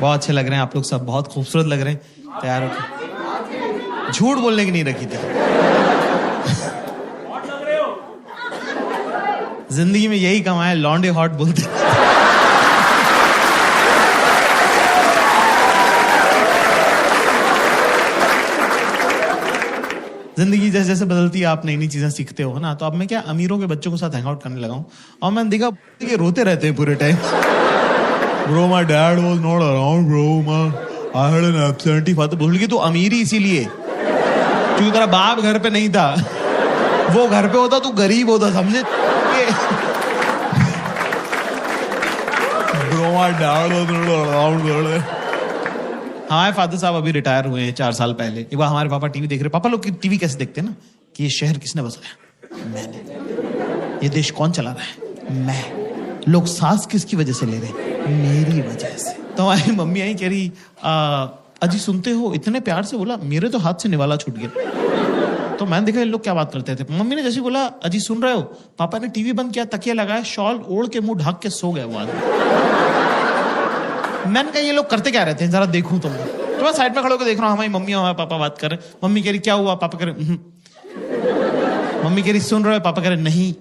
बहुत अच्छे लग रहे हैं आप लोग सब, बहुत खूबसूरत लग रहे हैं। तैयार हो? झूठ बोलने की नहीं रखी थी। जिंदगी में यही कमाया, लॉन्डे हॉट बोलते। जिंदगी जैसे जैसे बदलती है आप नई नई चीजें सीखते हो ना। तो अब मैं क्या अमीरों के बच्चों के साथ हैंग आउट करने लगा हूं और मैंने देखा कि रोते रहते हैं पूरे time. Bro, my dad was not around, bro. I had an absentee father. बोल कि तू अमीर ही इसीलिए क्योंकि तेरा बाप घर पे नहीं था, वो घर पे होता तू गरीब होता, समझे? Bro, my dad was not around, bro. हमारे फादर साहब अभी रिटायर हुए हैं 4 साल पहले। एक बार हमारे पापा टीवी देख रहे। पापा लोग टीवी कैसे देखते हैं ना कि ये शहर किसने बसाया? मैंने। ये देश कौन चला रहा है? मैं। लोग सांस किसकी वजह से ले रहे हैं? मेरी वजह से। तो हमारी मम्मी आई, कह रही अजी सुनते हो? इतने प्यार से बोला, मेरे तो हाथ से निवाला छूट गया। तो मैंने देखा ये लोग क्या बात करते थे। मम्मी ने जैसे बोला अजी सुन रहे हो, पापा ने टीवी बंद किया, तकिया लगाया, शॉल ओढ़ के मुंह ढक के सो गए वो आदमी। मैंने कहा ये लोग करते क्या रहते हैं, जरा देखूं तुम। तो मैं साइड में खड़े होकर देख रहा हूँ, हमारी मम्मी और हमारे पापा बात कर रहे। मम्मी कह रही क्या हुआ? पापा कह रहे मम्मी कह रही सुन रहे हो? पापा कह रहे नहीं।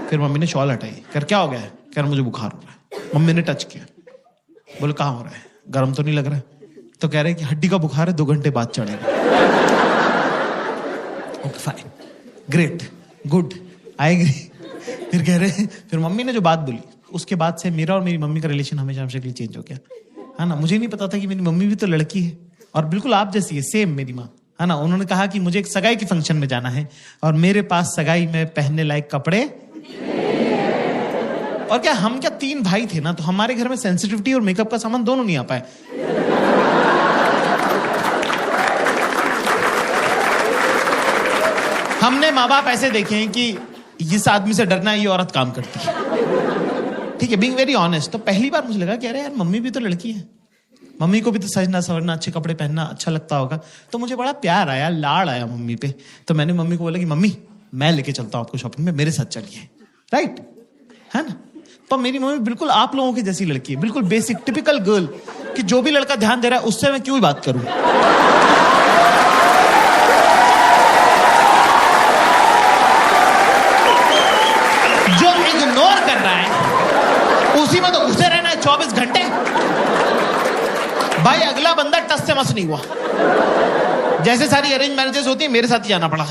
फिर मम्मी ने शॉल हटाई, कर क्या हो गया है? कह रहा मुझे बुखार हो रहा है। मम्मी ने टच किया, बोले कहाँ हो रहा है? गर्म तो नहीं लग रहा है? तो कह रहे कि हड्डी का बुखार है, 2 घंटे बाद चढ़ेगा। Okay fine, great, good, I agree. फिर कह रहे, फिर मम्मी ने जो बात बोली उसके बाद से मेरा और मेरी मम्मी का रिलेशन हमेशा चेंज हो गया है ना। मुझे नहीं पता था कि मेरी मम्मी भी तो लड़की है और बिल्कुल आप जैसी है, सेम मेरी माँ है ना। उन्होंने कहा कि मुझे एक सगाई के फंक्शन में जाना है और मेरे पास सगाई में पहनने लायक कपड़े। और क्या हम क्या 3 भाई थे ना, तो हमारे घर में सेंसिटिविटी और मेकअप का सामान दोनों नहीं आ पाए। हमने माँ बाप ऐसे देखे हैं कि इस आदमी से डरना, ये औरत काम करती है, ठीक है, बीइंग वेरी ऑनेस्ट। तो पहली बार मुझे लगा कि अरे यार मम्मी भी तो लड़की है, मम्मी को भी तो सजना सवरना, अच्छे कपड़े पहनना अच्छा लगता होगा। तो मुझे बड़ा प्यार आया, लाड़ आया मम्मी पे। तो मैंने मम्मी को बोला कि मम्मी मैं लेके चलता हूँ आपको शॉपिंग में, मेरे साथ चलिए, राइट है ना। पर मेरी मम्मी बिल्कुल आप लोगों की जैसी लड़की है, बिल्कुल बेसिक टिपिकल गर्ल, कि जो भी लड़का ध्यान दे रहा है उससे मैं क्यों ही बात करूं। जो इग्नोर कर रहा है उसी में तो घुसे रहना है 24 घंटे। भाई अगला बंदा टस से मस नहीं हुआ। जैसे सारी अरेंज मैरिजेस होती है, मेरे साथ ही जाना पड़ा।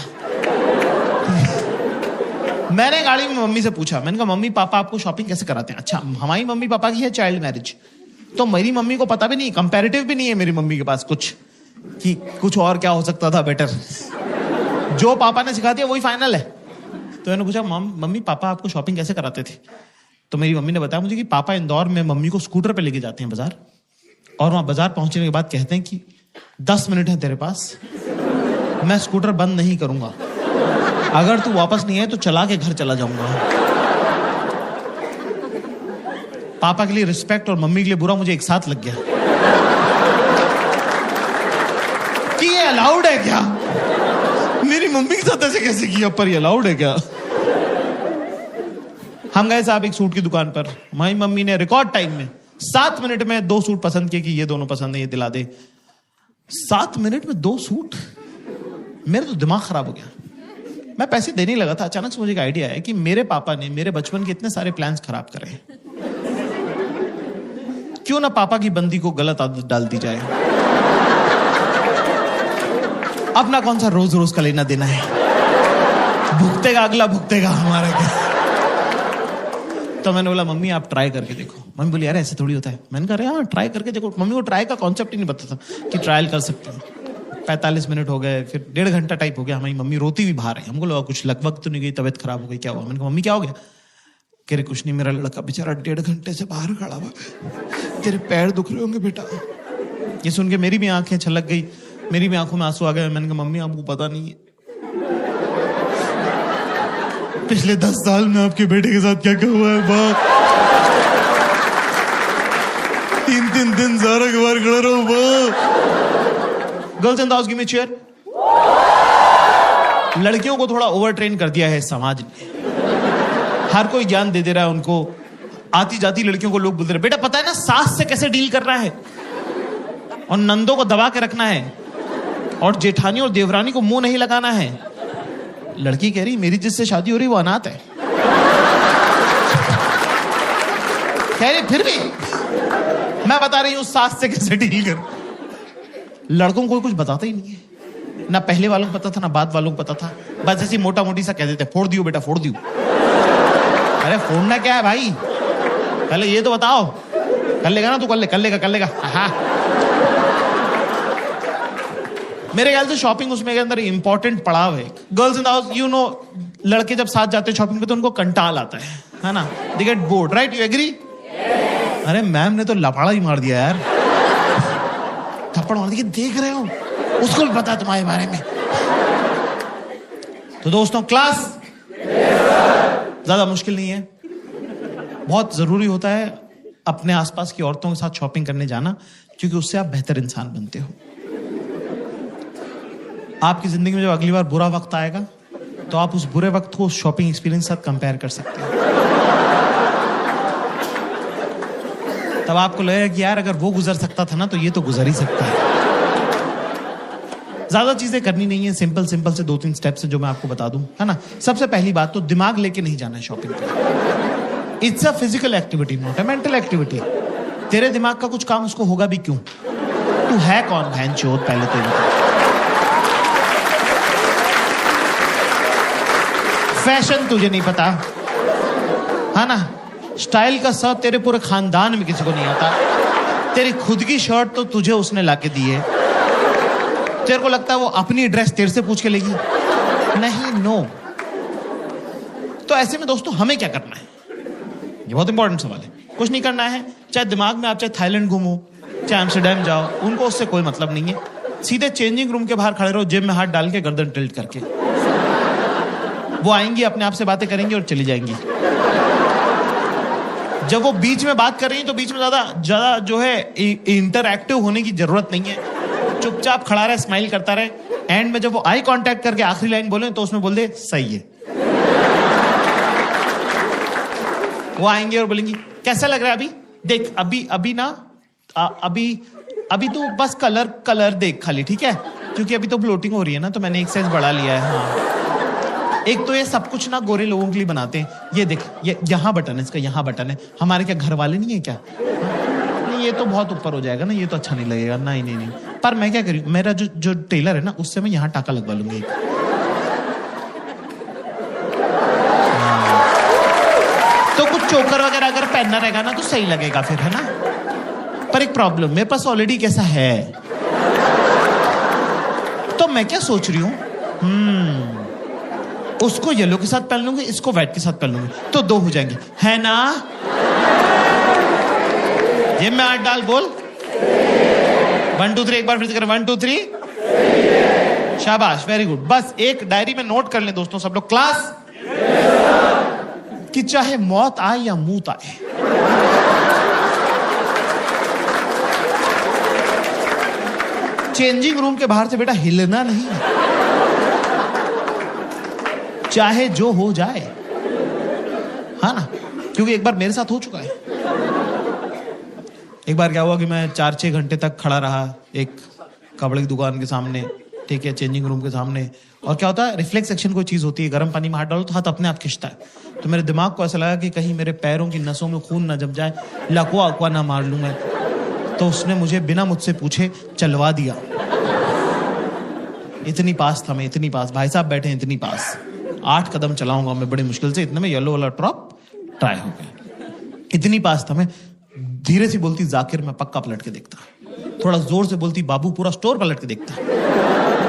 मैंने गाड़ी में मम्मी से पूछा, मैंने कहा मम्मी पापा आपको शॉपिंग कैसे कराते हैं? अच्छा, हमारी मम्मी पापा की है चाइल्ड मैरिज, तो मेरी मम्मी को पता भी नहीं, कंपैरेटिव भी नहीं है मेरी मम्मी के पास कुछ कि कुछ और क्या हो सकता था बेटर। जो पापा ने सिखा दिया वही फाइनल है। तो मैंने पूछा मम्मी पापा आपको शॉपिंग कैसे कराते थे? तो मेरी मम्मी ने बताया मुझे कि पापा इंदौर में मम्मी को स्कूटर पे लेके जाते हैं बाजार, और वहां बाजार पहुंचने के बाद कहते हैं कि 10 मिनट है तेरे पास, मैं स्कूटर बंद नहीं करूंगा, अगर तू वापस नहीं आए तो चला के घर चला जाऊंगा। पापा के लिए रिस्पेक्ट और मम्मी के लिए बुरा मुझे एक साथ लग गया कि ये अलाउड है क्या? मेरी मम्मी के साथ ऐसे कैसे किया, पर ये अलाउड है क्या? हम गए साहब एक सूट की दुकान पर, हमारी मम्मी ने रिकॉर्ड टाइम में 7 मिनट में 2 सूट पसंद किए कि ये दोनों पसंद है, ये दिला दे। 7 मिनट में 2 सूट, मेरा तो दिमाग खराब हो गया। मैं पैसे देने लगा था, अचानक से मुझे एक आइडिया आया कि मेरे पापा ने मेरे बचपन के इतने सारे प्लान्स खराब करे, क्यों ना पापा की बंदी को गलत आदत डाल दी जाए। अपना कौन सा रोज रोज का लेना देना है, भुगतेगा अगला, भुगतेगा हमारा क्या। तो मैंने बोला मम्मी आप ट्राई करके देखो। मम्मी बोली यार ऐसे थोड़ी होता है। मैंने कहा हाँ ट्राई करके देखो। मम्मी को ट्राई का कॉन्सेप्ट ही नहीं पता था कि ट्रायल कर सकते हैं। 45 मिनट हो गए, फिर 1.5 घंटा टाइप हो गया। हमारी मम्मी रोती हुई बाहर है। हमको लगा कुछ लगभग तो नहीं गई, तबीयत खराब हो गई, क्या हुआ? मैंने कहा मम्मी क्या हो गया? कह रहे कुछ नहीं, मेरा लड़का बेचारा 1.5 घंटे से बाहर खड़ा हुआ, तेरे पैर दुख रहे होंगे बेटा। ये सुन के मेरी भी आंखें छलक गई, मेरी भी आंखों में आंसू आ गए। मैंने कहा मम्मी आपको पता नहीं है पिछले 10 साल में आपके बेटे के साथ क्या क्या हुआ है। बाप 3-3 दिन सारा के बाहर खड़ा रहो। Girls and give me chair. लड़कियों को थोड़ा ओवर ट्रेन कर दिया है समाज ने, हर कोई ज्ञान दे रहा है उनको। आती जाती लड़कियों को लोग बोलते रहे बेटा पता है ना सास से कैसे डील करना है और नंदों को दबा के रखना है और जेठानी और देवरानी को मुंह नहीं लगाना है। लड़की कह रही मेरी जिससे शादी हो रही वो अनाथ है। कह रही फिर भी मैं बता रही हूं सास से कैसे डील कर। लड़कों को कुछ बताता ही नहीं है, ना पहले वालों को पता था ना बाद वालों को पता था। बस ऐसी मोटा मोटी सा कह देते फोड़ दियो बेटा फोड़ दियो। अरे फोड़ना क्या है भाई, पहले ये तो बताओ। कर लेगा ना तू, कर लेगा। हाँ मेरे ख्याल से शॉपिंग उसमें के अंदर इंपॉर्टेंट पड़ाव है। Girls in the house you know, लड़के जब साथ जाते हैं शॉपिंग पे तो उनको कंटाल आता है ना, they get bored, right? You agree? अरे मैम ने तो लफाड़ा ही मार दिया यार, थप्पड़ मार दिया। देख रहे हो, उसको भी पता तुम्हारे बारे में। तो दोस्तों क्लास ज्यादा मुश्किल नहीं है, बहुत जरूरी होता है अपने आसपास की औरतों के साथ शॉपिंग करने जाना, क्योंकि उससे आप बेहतर इंसान बनते हो। आपकी जिंदगी में जब अगली बार बुरा वक्त आएगा तो आप उस बुरे वक्त को शॉपिंग एक्सपीरियंस के साथ कंपेयर कर सकते हो। तब आपको लगेगा कि यार अगर वो गुजर सकता था ना तो ये तो गुजर ही सकता है। ज्यादा चीजें करनी नहीं है, सिंपल से 2-3 स्टेप्स है जो मैं आपको बता दूं, है ना। सबसे पहली बात तो दिमाग लेके नहीं जाना है शॉपिंग पे। It's a physical activity, not a mental activity. तेरे दिमाग का कुछ काम उसको होगा भी क्यों? तू है कौन भैंचोद? पहले तो बता। फैशन तुझे नहीं पता, है ना। स्टाइल का सब तेरे पूरे खानदान में किसी को नहीं आता। तेरी खुद की शर्ट तो तुझे उसने लाके दी है। तेरे को लगता है वो अपनी ड्रेस तेरे से पूछ के लेगी? नहीं, नो। तो ऐसे में दोस्तों हमें क्या करना है? ये बहुत इंपॉर्टेंट सवाल है। कुछ नहीं करना है, चाहे दिमाग में आप चाहे थाईलैंड घूमो, चाहे एम्स्टर्डम जाओ, उनको उससे कोई मतलब नहीं है। सीधे चेंजिंग रूम के बाहर खड़े रहो, जेब में हाथ डाल के, गर्दन टिल्ट करके। वो आएंगी, अपने आप से बातें करेंगी और चली जाएंगी। जब वो बीच में बात कर रही है तो बीच में ज्यादा जो है इंटरएक्टिव होने की जरूरत नहीं है। चुपचाप खड़ा रहे, स्माइल करता रहे। एंड में जब वो आई कांटेक्ट करके आखिरी लाइन बोले तो उसमें बोल दे सही है। वो आएंगे और बोलेंगी कैसा लग रहा है अभी? देख अभी तो बस कलर देख खाली, ठीक है? क्योंकि अभी तो ब्लोटिंग हो रही है ना, तो मैंने एक साइज बढ़ा लिया है। हाँ, एक तो ये सब कुछ ना गोरे लोगों के लिए बनाते हैं। ये देख, ये यहाँ बटन है, इसका यहाँ बटन है। हमारे क्या घर वाले नहीं है क्या? नहीं, ये तो बहुत ऊपर हो जाएगा ना, ये तो अच्छा नहीं लगेगा। नहीं। पर मैं क्या करूँ, मेरा जो टेलर है ना, उससे मैं यहाँ टाका लगवा लूंगी। तो कुछ चोकर वगैरह अगर पहनना रहेगा ना तो सही लगेगा फिर, है ना। पर एक प्रॉब्लम, मेरे पास ऑलरेडी कैसा है। तो मैं क्या सोच रही हूँ, उसको येलो के साथ पहन लूंगी, इसको व्हाइट के साथ पहन लूंगी, तो 2 हो जाएंगे, है ना। जेब में हाथ डाल, बोल 1 2 3। एक बार फिर से करें, 1 2 3। शाबाश, वेरी गुड। बस एक डायरी में नोट कर लें दोस्तों सब लोग, क्लास, कि चाहे मौत आए या मूत आए, चेंजिंग रूम के बाहर से बेटा हिलना नहीं है, चाहे जो हो जाए, हाँ ना। क्योंकि एक बार मेरे साथ हो चुका है। एक बार क्या हुआ कि मैं 4-6 घंटे तक खड़ा रहा एक कपड़े की दुकान के सामने, ठीक है, चेंजिंग रूम के सामने। और क्या होता है, रिफ्लेक्स एक्शन कोई चीज होती है, गर्म पानी में हाथ डालो तो हाथ अपने आप खिंचता है। तो मेरे दिमाग को ऐसा लगा कि कहीं मेरे पैरों की नसों में खून ना जम जाए, लकवा ना मार लूं मैं। तो उसने मुझे बिना मुझसे पूछे चलवा दिया। इतनी पास था मैं, इतनी पास, भाई साहब बैठे इतनी पास। 8 कदम चलाऊंगा मैं बड़ी मुश्किल से, इतने में येलो वाला ड्रॉप ट्राई हो गया। इतनी पास था मैं। धीरे से बोलती जाकिर, मैं पक्का पलट के देखता। थोड़ा जोर से बोलती बाबू, पूरा स्टोर पलट के देखता।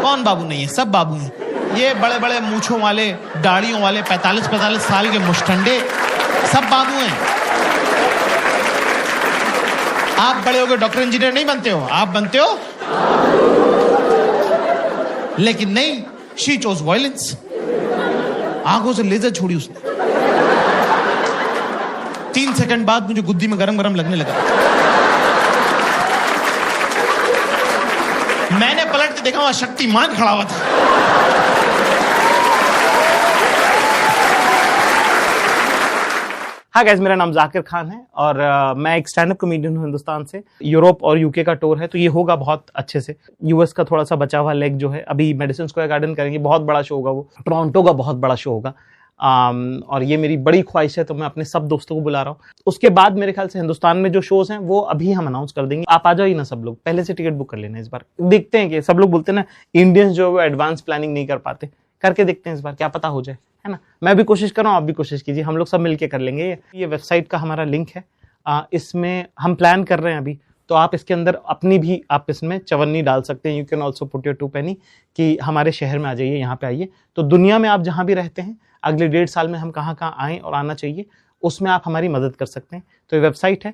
कौन बाबू नहीं है, सब बाबू हैं। ये बड़े बड़े मूछों वाले, दाढ़ियों वाले, 45-45 साल के मुष्टंडे, सब बाबू हैं। आप बड़े होकर डॉक्टर इंजीनियर नहीं बनते हो, आप बनते हो, लेकिन नहीं, शी चोज वायलेंस। आंखों से लेजर छोड़ी उसने। 3 सेकंड बाद मुझे गुद्दी में गरम गरम लगने लगा। मैंने पलट के देखा, वहां शक्तिमान खड़ा हुआ था। हाँ गाइस, मेरा नाम जाकिर खान है और मैं एक स्टैंड अप कॉमेडियन हूँ हिंदुस्तान से। यूरोप और यूके का टूर है, तो ये होगा बहुत अच्छे से। यूएस का थोड़ा सा बचा हुआ लेग जो है, अभी मेडिसन स्क्वायर गार्डन करेंगे, बहुत बड़ा शो होगा वो। टोरंटो का बहुत बड़ा शो होगा। और ये मेरी बड़ी ख्वाहिश है, तो मैं अपने सब दोस्तों को बुला रहा हूँ। उसके बाद मेरे ख्याल से हिंदुस्तान में जो शोज हैं वो अभी हम अनाउंस कर देंगे। आप आ जाओ ही ना सब लोग, पहले से टिकट बुक कर लेना इस बार। देखते हैं कि सब लोग बोलते हैं ना इंडियंस जो है वो एडवांस प्लानिंग नहीं कर पाते, करके देखते हैं इस बार, क्या पता हो जाए, है ना। मैं भी कोशिश कर रहा हूँ, आप भी कोशिश कीजिए, हम लोग सब मिलके कर लेंगे। ये वेबसाइट का हमारा लिंक है, इसमें हम प्लान कर रहे हैं अभी, तो आप इसके अंदर अपनी भी आप इसमें चवन्नी डाल सकते हैं। You can also put your 2 penny कि हमारे शहर में आ जाइए, यहाँ पे आइए। तो दुनिया में आप जहाँ भी रहते हैं, अगले 1.5 साल में हम कहाँ कहाँ आएँ और आना चाहिए, उसमें आप हमारी मदद कर सकते हैं। तो ये वेबसाइट है